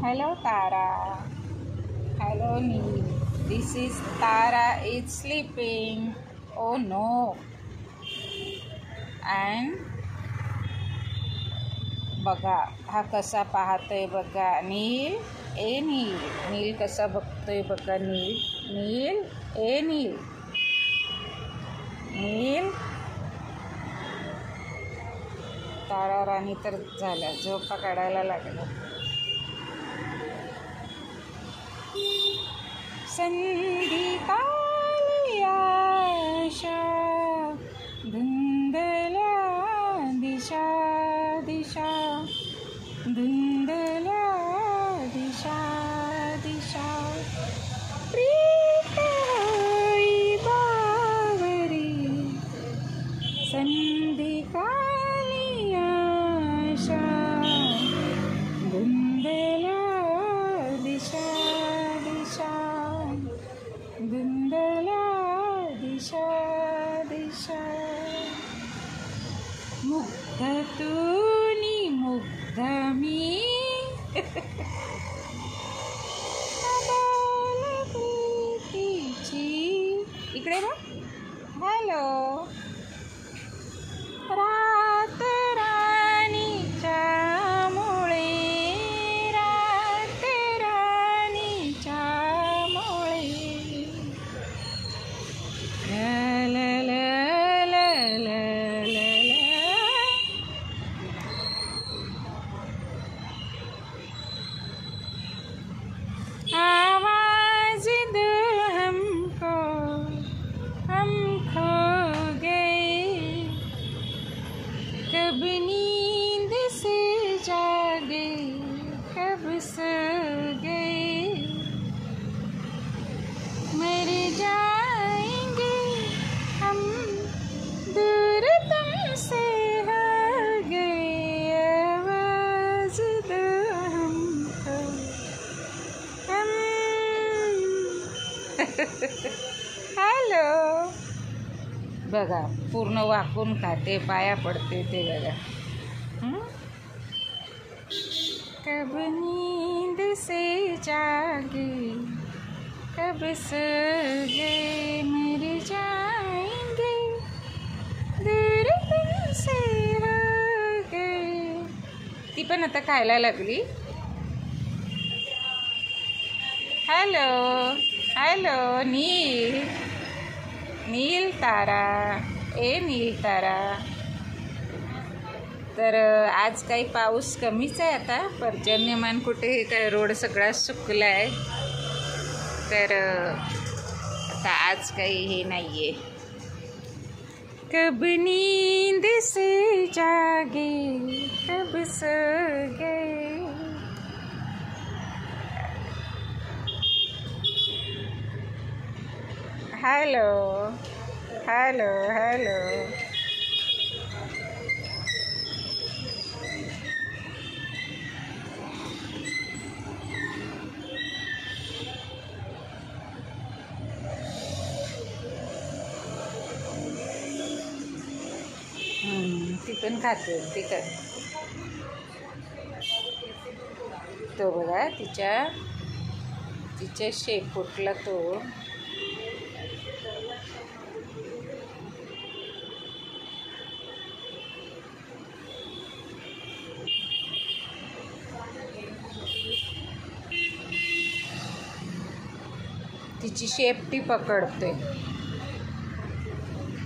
Hello, Tara. Hello, Neil. This is Tara is sleeping. Oh no. And बघा हा कसा पाहतोय बघा. नील ए नील. नील कसा बघतोय बघा. नील नील ए नील. नील. तारा राणी तर झाला, झोपा काढायला लागला. संधी काली आशा धुंदल्या दिशा दिशा धुंदल्या दिशा दिशा प्रीत होई बावरी संधी काली आशा धुंदल्या दिशा दिशा धुंदल्या दिशा दिशा मुग्ध तूनी मुग्ध मी प्रीतीची इकडे बघ. हॅलो. रात राणीच्या मुळे रात राणीच्या मुळे ला ला ला ला ला ला. आवाज दो हमको हम खो गए कब नींद से जागे कब सो गए मर जाएंगे हम दूर तुमसे हो गए आवाज दो हमको हम. हॅलो. बघा पूर्ण वाकून खाते, पाया पडते ते बघा. कब नींद से जागे कब सो गए मर जाएंगे दूर तुमसे हो गए. ती पण आता खायला लागली. हॅलो. हॅलो. नील. नील तारा ए नील तारा. तर आज काही पाऊस कमीच आहे. आता पर्जन्यमान कुठे काय रोड सगळा सुकला आहे. तर आता आज काही हे नाही आहे. कब नींद से जागे कब सो गए. हॅलो. हॅलो. हॅलो. ती पण खाते. ती काय तो बघा तिच्या शेपूटला तो तिची शेपटी पकडतोय.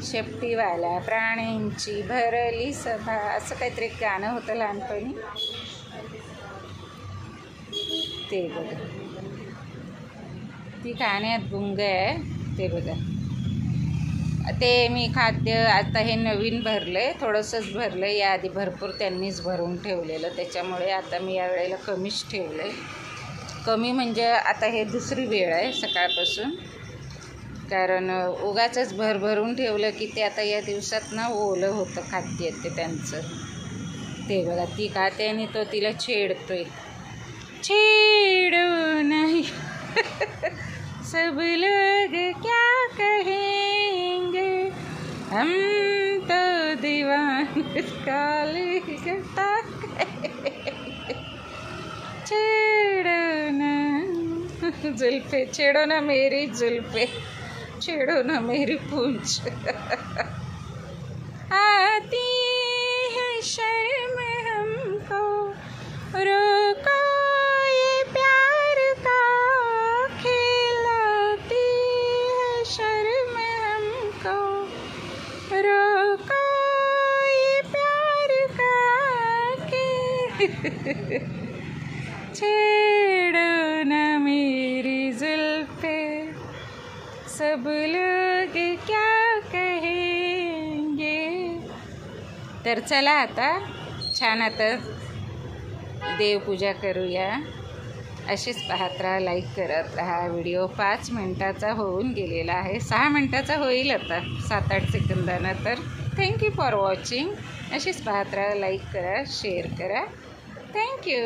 शेपटीवाल्या प्राण्यांची भरली सभा असं काहीतरी गाणं होतं लहानपणी. ते बघा ती खाण्यात गुंग आहे. ते बघा ते मी खाद्य आता हे नवीन भरलं आहे, थोडंसंच भरलं आहे. याआधी भरपूर त्यांनीच भरून ठेवलेलं, त्याच्यामुळे आता मी यावेळेला कमीच ठेवलं आहे. कमी म्हणजे आता हे दुसरी वेळ आहे सकाळपासून, कारण उगाचच भरभरून ठेवलं की ते आता या दिवसात ना ओलं होतं खाद्य ते त्यांचं. ते बघा ती खाते आणि तो तिला छेडतोय. छेडो नहीं सब लोग क्या कहेंगे हम तो दीवाने काली छेड़ जुल्फे, छेड़ो ना मेरी जुल्फे, छेड़ो ना मेरी पूंछ। आती है शर्म हमको, रोको ये प्यार का खेल। आती है शर्म हमको, रोको ये प्यार का खेल। छेड़ो ना मेरी जुल्फे, सब लोग क्या कहेंगे। तर चला आता छान आता देवपूजा करूया. अशीच पाहत राहा, लाईक करत राहा. व्हिडिओ 5 मिनटाचा होऊन गेलेला आहे, 6 मिनटाचा होईल आता 7-8 सेकंदानं. तर थँक्यू फॉर वॉचिंग. अशीच पाहत राहा, लाईक करा, शेअर करा. थँक्यू.